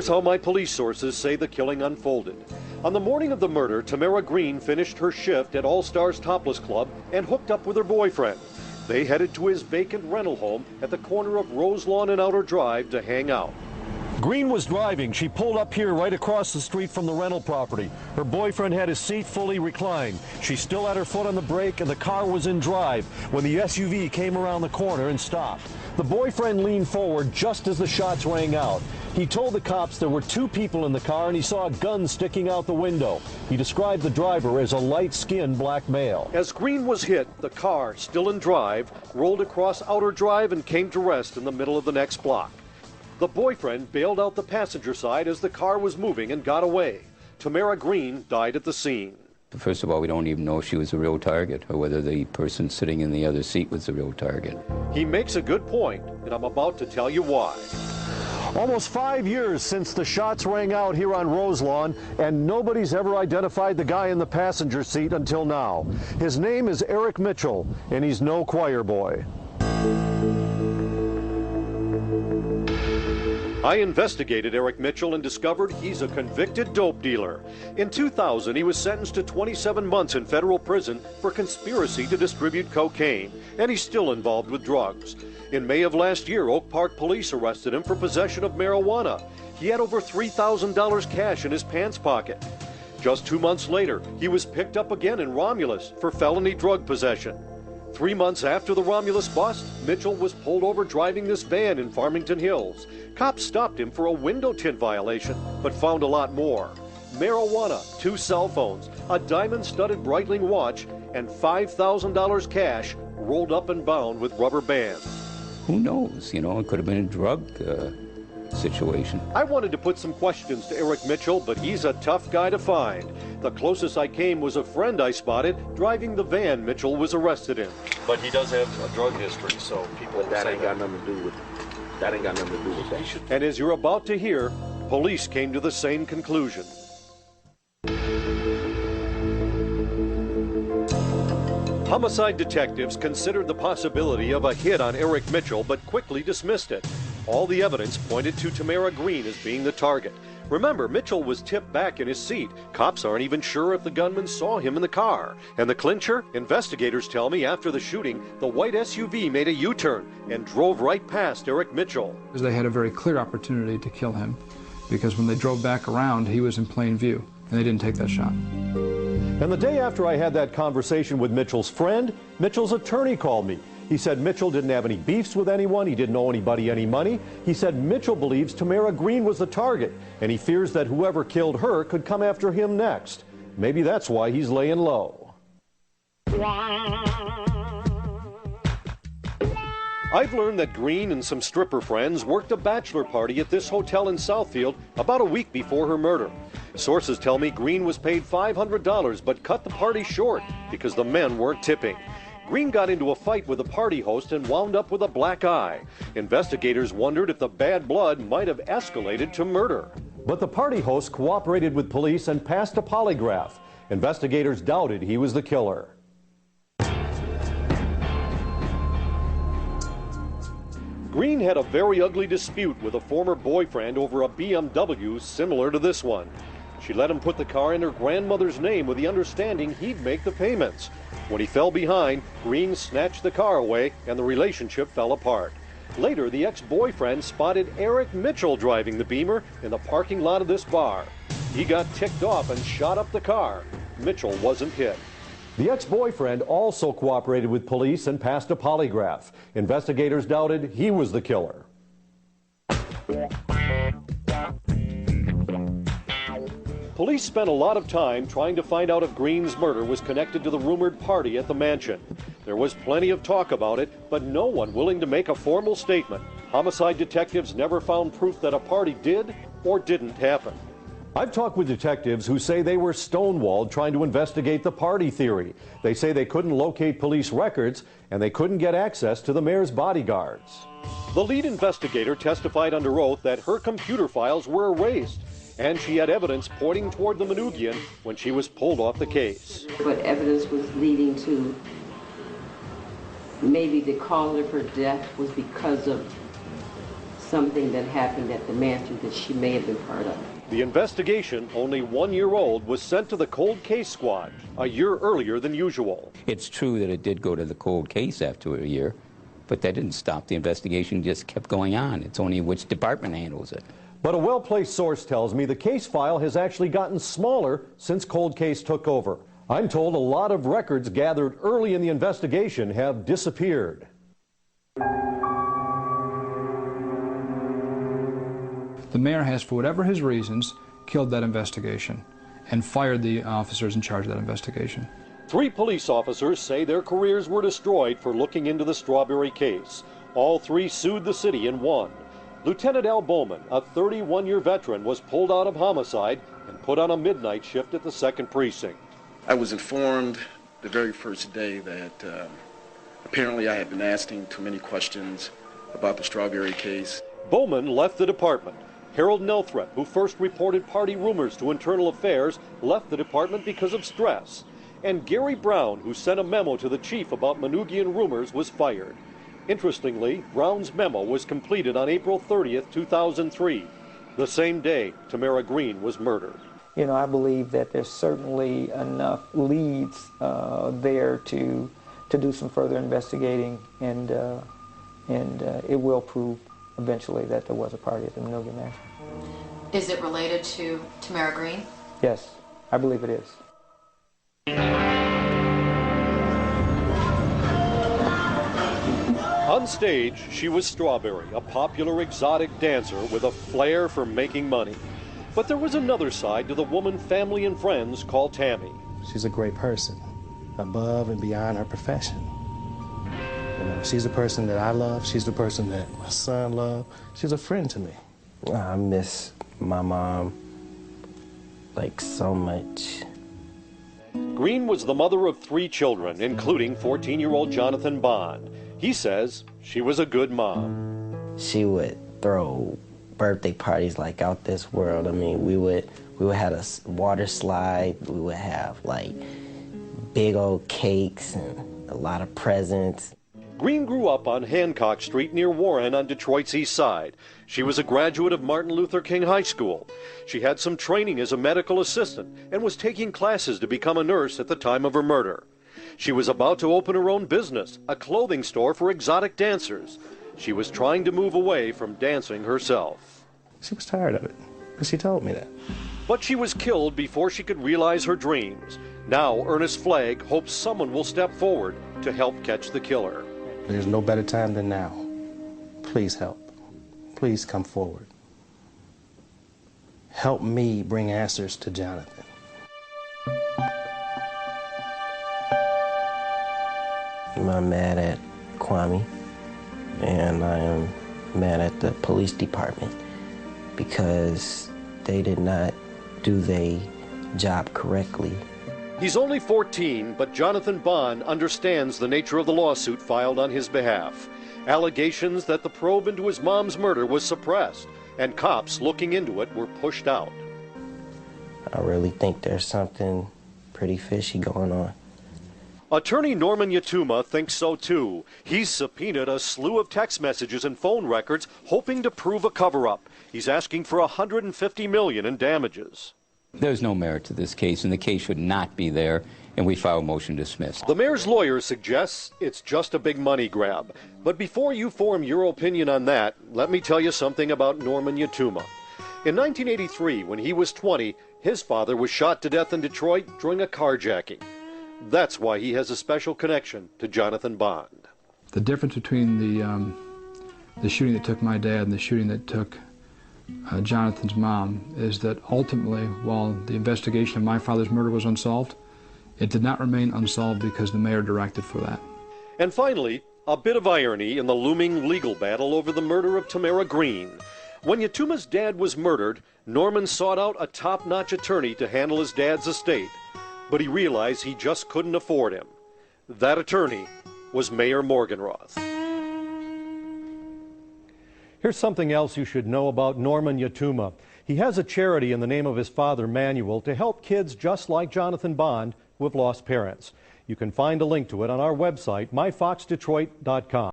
Here's how my police sources say the killing unfolded. On the morning of the murder, Tamara Greene finished her shift at All Stars Topless Club and hooked up with her boyfriend. They headed to his vacant rental home at the corner of Roselawn and Outer Drive to hang out. Greene was driving. She pulled up here right across the street from the rental property. Her boyfriend had his seat fully reclined. She still had her foot on the brake and the car was in drive when the SUV came around the corner and stopped. The boyfriend leaned forward just as the shots rang out. He told the cops there were two people in the car and he saw a gun sticking out the window. He described the driver as a light-skinned black male. As Greene was hit, the car, still in drive, rolled across Outer Drive and came to rest in the middle of the next block. The boyfriend bailed out the passenger side as the car was moving and got away. Tamara Greene died at the scene. First of all, we don't even know if she was a real target or whether the person sitting in the other seat was a real target. He makes a good point, and I'm about to tell you why. Almost 5 years since the shots rang out here on Roselawn, and nobody's ever identified the guy in the passenger seat until now. His name is Eric Mitchell, and he's no choir boy. I investigated Eric Mitchell and discovered he's a convicted dope dealer. In 2000, he was sentenced to 27 months in federal prison for conspiracy to distribute cocaine, and he's still involved with drugs. In May of last year, Oak Park police arrested him for possession of marijuana. He had over $3,000 cash in his pants pocket. Just 2 months later, he was picked up again in Romulus for felony drug possession. 3 months after the Romulus bust, Mitchell was pulled over driving this van in Farmington Hills. Cops stopped him for a window tint violation, but found a lot more. Marijuana, 2 cell phones, a diamond-studded Breitling watch, and $5,000 cash rolled up and bound with rubber bands. Who knows? You know, it could have been a drug situation. I wanted to put some questions to Eric Mitchell, but he's a tough guy to find. The closest I came was a friend I spotted driving the van Mitchell was arrested in. But he does have a drug history, so people that ain't got nothing to do with it. That ain't got nothing to do with that. And as you're about to hear, police came to the same conclusion. Homicide detectives considered the possibility of a hit on Eric Mitchell, but quickly dismissed it. All the evidence pointed to Tamara Greene as being the target. Remember, Mitchell was tipped back in his seat. Cops aren't even sure if the gunman saw him in the car. And the clincher? Investigators tell me after the shooting, the white SUV made a U-turn and drove right past Eric Mitchell. They had a very clear opportunity to kill him because when they drove back around, he was in plain view, and they didn't take that shot. And the day after I had that conversation with Mitchell's friend, Mitchell's attorney called me. He said Mitchell didn't have any beefs with anyone, he didn't owe anybody any money. He said Mitchell believes Tamara Greene was the target, and he fears that whoever killed her could come after him next. Maybe that's why he's laying low. I've learned that Greene and some stripper friends worked a bachelor party at this hotel in Southfield about a week before her murder. Sources tell me Greene was paid $500 but cut the party short because the men weren't tipping. Greene got into a fight with the party host and wound up with a black eye. Investigators wondered if the bad blood might have escalated to murder. But the party host cooperated with police and passed a polygraph. Investigators doubted he was the killer. Greene had a very ugly dispute with a former boyfriend over a BMW similar to this one. She let him put the car in her grandmother's name with the understanding he'd make the payments. When he fell behind, Greene snatched the car away and the relationship fell apart. Later, the ex-boyfriend spotted Eric Mitchell driving the Beamer in the parking lot of this bar. He got ticked off and shot up the car. Mitchell wasn't hit. The ex-boyfriend also cooperated with police and passed a polygraph. Investigators doubted he was the killer. Police spent a lot of time trying to find out if Greene's murder was connected to the rumored party at the mansion. There was plenty of talk about it, but no one willing to make a formal statement. Homicide detectives never found proof that a party did or didn't happen. I've talked with detectives who say they were stonewalled trying to investigate the party theory. They say they couldn't locate police records and they couldn't get access to the mayor's bodyguards. The lead investigator testified under oath that her computer files were erased, and she had evidence pointing toward the Manoogian when she was pulled off the case. But evidence was leading to maybe the cause of her death was because of something that happened at the mansion that she may have been part of. The investigation, only 1 year old, was sent to the cold case squad a year earlier than usual. It's true that it did go to the cold case after a year, but that didn't stop the investigation, just kept going on. It's only which department handles it. But a well-placed source tells me the case file has actually gotten smaller since cold case took over. I'm told a lot of records gathered early in the investigation have disappeared. The mayor has, for whatever his reasons, killed that investigation and fired the officers in charge of that investigation. 3 police officers say their careers were destroyed for looking into the Strawberry case. All 3 sued the city and won. Lieutenant Al Bowman, a 31-year veteran, was pulled out of homicide and put on a midnight shift at the 2nd Precinct. I was informed the very first day that apparently I had been asking too many questions about the Strawberry case. Bowman left the department. Harold Nelthrepp, who first reported party rumors to Internal Affairs, left the department because of stress. And Gary Brown, who sent a memo to the chief about Manugian rumors, was fired. Interestingly, Brown's memo was completed on April 30th, 2003. The same day, Tamara Greene was murdered. You know, I believe that there's certainly enough leads there to do some further investigating, and it will prove eventually that there was a party at the Manugian Mansion. Is it related to Tamara Greene? Yes, I believe it is. On stage, she was Strawberry, a popular exotic dancer with a flair for making money. But there was another side to the woman family and friends call Tammy. She's a great person, above and beyond her profession. You know, she's the person that I love. She's the person that my son loves. She's a friend to me. I miss my mom, like, so much. Greene was the mother of 3 children, including 14-year-old Jonathan Bond. He says she was a good mom. She would throw birthday parties like out this world. I mean, we would have a water slide. We would have, like, big old cakes and a lot of presents. Greene grew up on Hancock Street near Warren on Detroit's east side. She was a graduate of Martin Luther King High School. She had some training as a medical assistant and was taking classes to become a nurse at the time of her murder. She was about to open her own business, a clothing store for exotic dancers. She was trying to move away from dancing herself. She was tired of it, but she told me that. But she was killed before she could realize her dreams. Now Ernest Flagg hopes someone will step forward to help catch the killer. There's no better time than now. Please help. Please come forward. Help me bring answers to Jonathan. I'm mad at Kwame, and I am mad at the police department because they did not do their job correctly. He's only 14, but Jonathan Bond understands the nature of the lawsuit filed on his behalf. Allegations that the probe into his mom's murder was suppressed, and cops looking into it were pushed out. I really think there's something pretty fishy going on. Attorney Norman Yatuma thinks so too. He's subpoenaed a slew of text messages and phone records, hoping to prove a cover-up. He's asking for $150 million in damages. There's no merit to this case, and the case should not be there, and we file a motion to dismiss. The mayor's lawyer suggests it's just a big money grab. But before you form your opinion on that, let me tell you something about Norman Yatuma. In 1983, when he was 20, his father was shot to death in Detroit during a carjacking. That's why he has a special connection to Jonathan Bond. The difference between the shooting that took my dad and the shooting that took Jonathan's mom is that ultimately, while the investigation of my father's murder was unsolved, it did not remain unsolved because the mayor directed for that. And finally, a bit of irony in the looming legal battle over the murder of Tamara Greene. When Yatuma's dad was murdered, Norman sought out a top-notch attorney to handle his dad's estate, but he realized he just couldn't afford him. That attorney was Mayor Morgenroth. Here's something else you should know about Norman Yatuma. He has a charity in the name of his father, Manuel, to help kids just like Jonathan Bond who have lost parents. You can find a link to it on our website, myfoxdetroit.com.